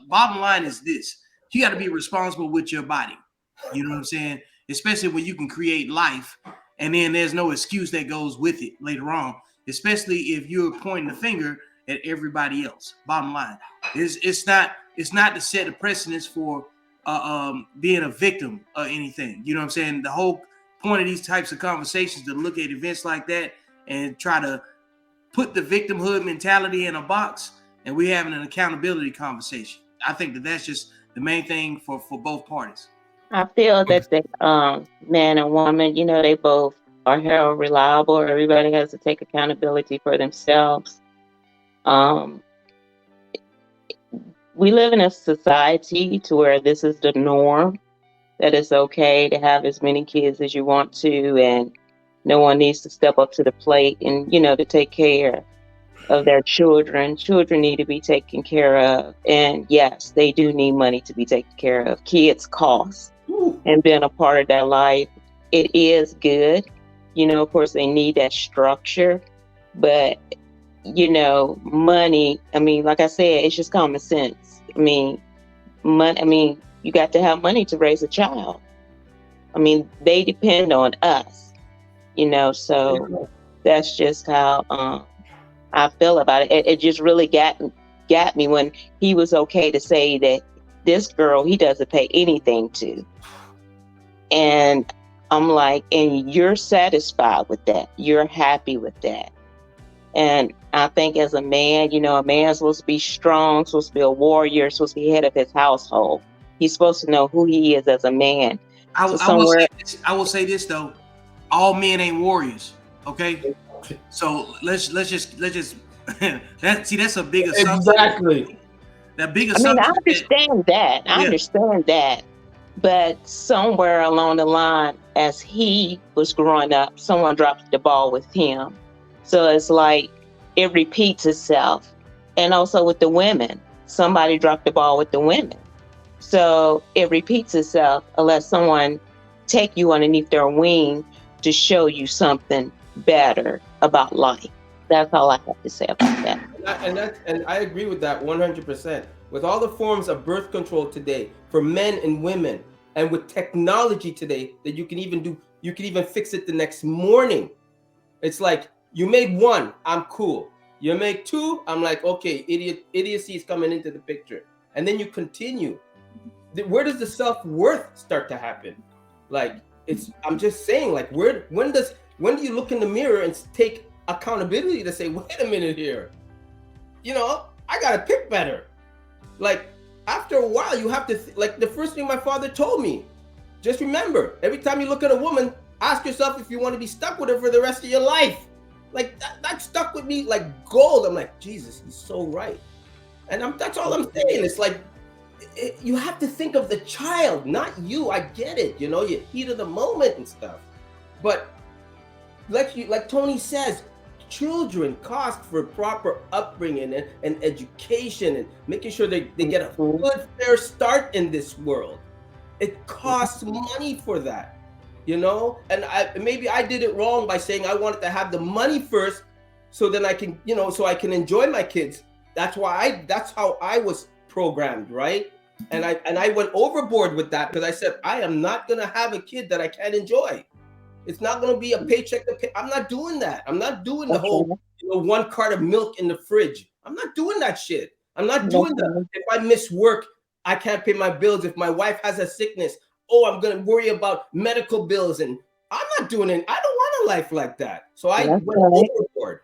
bottom line is this: you got to be responsible with your body. You know what I'm saying? Especially when you can create life, and then there's no excuse that goes with it later on. Especially if you're pointing the finger at everybody else. Bottom line, it's not to set a precedence for being a victim or anything. You know what I'm saying? The whole point of these types of conversations to look at events like that and try to put the victimhood mentality in a box, and we're having an accountability conversation. I think that's just the main thing for both parties. I feel that the man and woman, they both are held reliable. Everybody has to take accountability for themselves. Um, we live in a society to where this is the norm, that it's okay to have as many kids as you want to, and no one needs to step up to the plate and, to take care of their children. Children need to be taken care of. And yes, they do need money to be taken care of. Kids cost. And being a part of their life, it is good. Of course, they need that structure. But, money, like I said, it's just common sense. Money, you got to have money to raise a child. They depend on us, so that's just how I feel about it. It just really got me when he was okay to say that this girl, he doesn't pay anything to. And I'm like, and you're satisfied with that. You're happy with that. And I think as a man, a man's supposed to be strong, supposed to be a warrior, supposed to be head of his household. He's supposed to know who he is as a man. I will say this though, all men ain't warriors. Okay, so let's just that's a big assumption. Exactly. That big assumption. I understand that. I understand that. But somewhere along the line, as he was growing up, someone dropped the ball with him. So it's like it repeats itself. And also with the women, somebody dropped the ball with the women. So it repeats itself unless someone take you underneath their wing to show you something better about life. That's all I have to say about that. And I agree with that 100%. With all the forms of birth control today for men and women, and with technology today that you can even fix it the next morning. It's like, you made one, I'm cool. You make two, I'm like, okay, idiocy is coming into the picture. And then you continue. Where does the self-worth start to happen? Like, I'm just saying, like, when do you look in the mirror and take accountability to say, wait a minute here, I gotta pick better. Like, after a while, you have to, like the first thing my father told me, just remember, every time you look at a woman, ask yourself if you want to be stuck with her for the rest of your life. Like, that stuck with me like gold. I'm like, Jesus, he's so right. And that's all I'm saying. It's like, you have to think of the child, not you. I get it, you heat of the moment and stuff. But like Toni says, children cost for proper upbringing and education and making sure they get a good, fair start in this world. It costs money for that, And maybe I did it wrong by saying I wanted to have the money first, so then I can, so I can enjoy my kids. That's how I was programmed, right? And I went overboard with that because I said I am not gonna have a kid that I can't enjoy. It's not going to be a paycheck to pay. I'm not doing that. I'm not doing the whole, 1 cart of milk in the fridge. I'm not doing that shit. I'm not doing that. If I miss work, I can't pay my bills. If my wife has a sickness, I'm going to worry about medical bills. And I'm not doing it. I don't want a life like that. So I went overboard.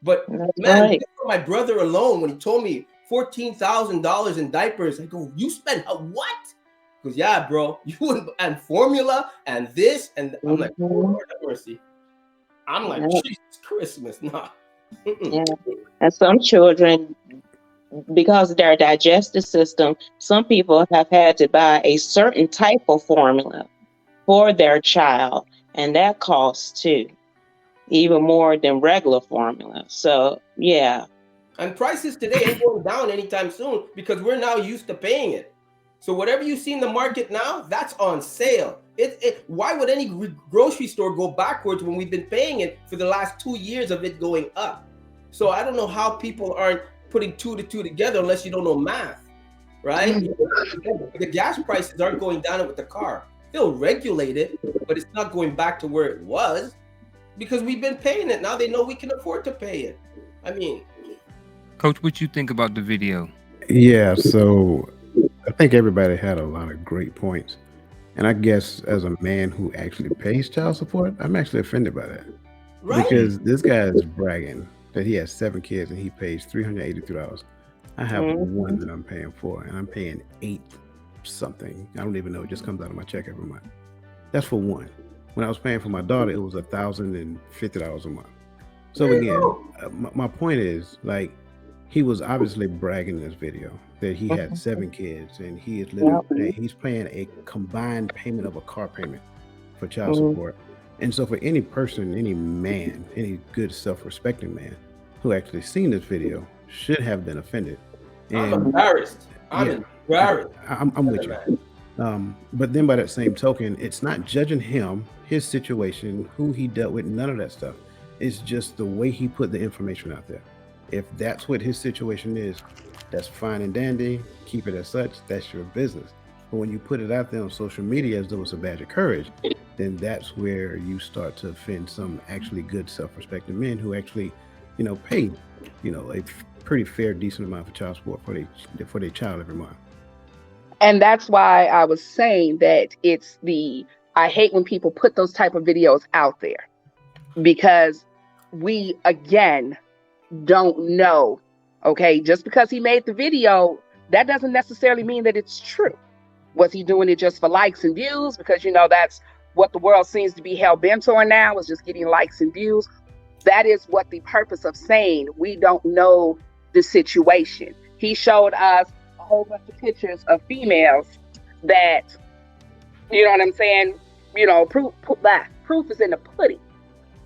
But man, for my brother alone, when he told me $14,000 in diapers, I go, you spent what? Because yeah, bro, and formula and this and I'm like, Lord have mercy. I'm like, Jesus Christmas, nah. Yeah. And some children, because of their digestive system, some people have had to buy a certain type of formula for their child, and that costs too, even more than regular formula. So yeah. And prices today ain't going down anytime soon because we're now used to paying it. So whatever you see in the market now, that's on sale. Why would any grocery store go backwards when we've been paying it for the last 2 years of it going up? So I don't know how people aren't putting 2 to 2 together unless you don't know math, right? The gas prices aren't going down with the car. They'll regulate it, but it's not going back to where it was because we've been paying it. Now they know we can afford to pay it. I mean, Coach, what you think about the video? Yeah, so I think everybody had a lot of great points. And I guess as a man who actually pays child support, I'm actually offended by that. right? Because this guy is bragging that he has 7 kids and he pays $383. I have one that I'm paying for, and I'm paying 8 something. I don't even know. It just comes out of my check every month. That's for one. When I was paying for my daughter, it was $1,050 a month. So again, my point is, like, he was obviously bragging in this video that he had 7 kids, and he is literally he's paying a combined payment of a car payment for child support. And so for any person, any man, any good self-respecting man who actually seen this video should have been offended. I'm embarrassed. I'm embarrassed. I'm with you. But then by that same token, it's not judging him, his situation, who he dealt with, none of that stuff. It's just the way he put the information out there. If that's what his situation is, that's fine and dandy. Keep it as such. That's your business. But when you put it out there on social media as though it's a badge of courage, then that's where you start to offend some actually good self-respecting men who actually, pay, a pretty fair, decent amount for child support for their child every month. And that's why I was saying that I hate when people put those type of videos out there, because we, again, don't know. Okay, just because he made the video, that doesn't necessarily mean that it's true. Was he doing it just for likes and views? Because, that's what the world seems to be hell-bent on now, is just getting likes and views. That is what the purpose of saying we don't know the situation. He showed us a whole bunch of pictures of females that, you know what I'm saying? Proof is in the pudding.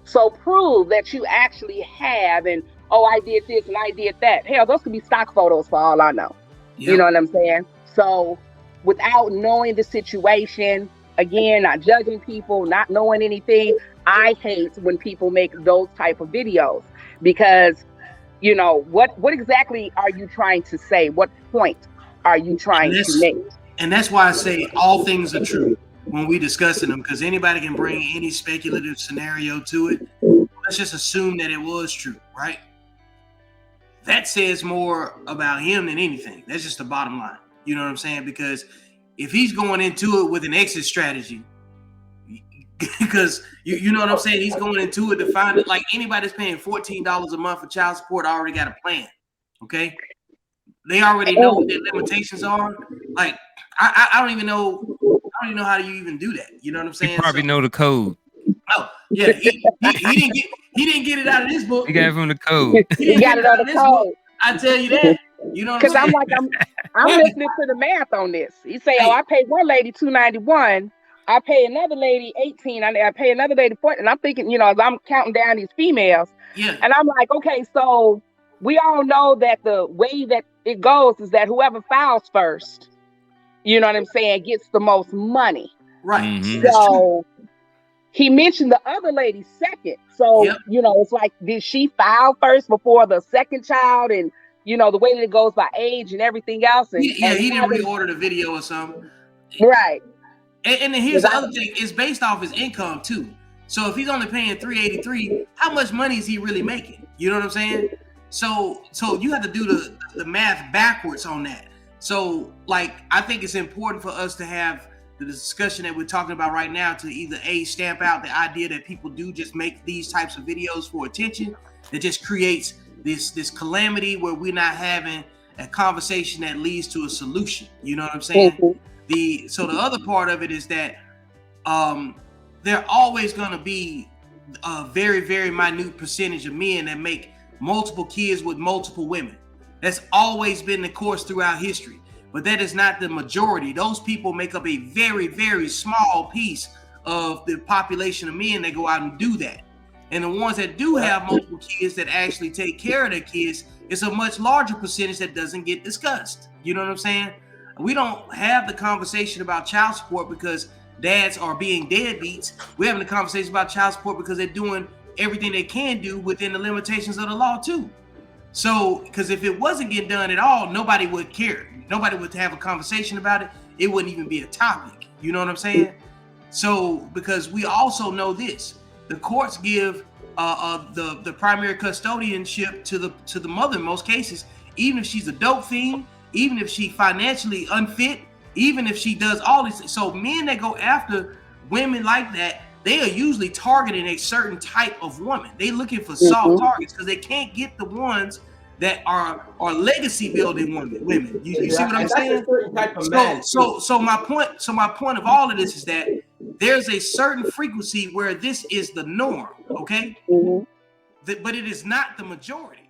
So prove that you actually have, and I did this and I did that. Hell, those could be stock photos for all I know. Yep. You know what I'm saying? So without knowing the situation, again, not judging people, not knowing anything, I hate when people make those type of videos, because, what exactly are you trying to say? What point are you trying to make? And that's why I say all things are true when we discussing them, because anybody can bring any speculative scenario to it. Let's just assume that it was true, right? That says more about him than anything. That's just the bottom line. You know what I'm saying? Because if he's going into it with an exit strategy, because you know what I'm saying, he's going into it to find it. Like, anybody that's paying $14 a month for child support already got a plan. Okay, they already know what their limitations are. Like, I don't even know. I don't even know how you even do that. You know what I'm saying? You probably know the code. Oh yeah, he didn't get it out of this book. He got it from the code. He got it out of the code. I tell you that. You know what I'm saying? Because I'm listening to the math on this. He say, I paid one lady $291. I pay another lady $18. I pay another lady $40. And I'm thinking, as I'm counting down these females. Yeah. And I'm like, okay, so we all know that the way that it goes is that whoever files first, you know what I'm saying, gets the most money. Right. Mm-hmm. So he mentioned the other lady second. So, it's like, did she file first before the second child? And, the way that it goes by age and everything else. And, he didn't reorder the video or something. Right. And then here's the other thing. It's based off his income, too. So if he's only paying $383, how much money is he really making? You know what I'm saying? So you have to do the math backwards on that. So, like, I think it's important for us to have the discussion that we're talking about right now to either stamp out the idea that people do just make these types of videos for attention, that just creates this calamity where we're not having a conversation that leads to a solution. You know what I'm saying? Mm-hmm. So the other part of it is that there always going to be a very, very minute percentage of men that make multiple kids with multiple women. That's always been the course throughout history. But that is not the majority. Those people make up a very, very small piece of the population of men that go out and do that. And the ones that do have multiple kids that actually take care of their kids, it's a much larger percentage that doesn't get discussed. You know what I'm saying? We don't have the conversation about child support because dads are being deadbeats. We're having a conversation about child support because they're doing everything they can do within the limitations of the law too. So, because if it wasn't getting done at all, nobody would care. nobody would have a conversation about it. It wouldn't even be a topic. You know what I'm saying? So because we also know this, the courts give the primary custodianship to the mother in most cases, even if she's a dope fiend, even if she financially unfit, even if she does all this. So men that go after women like that, they are usually targeting a certain type of woman. They looking for soft targets because they can't get the ones that are legacy building women. You see what I'm saying? Type of man. So my point of all of this is that there's a certain frequency where this is the norm, okay? But it is not the majority.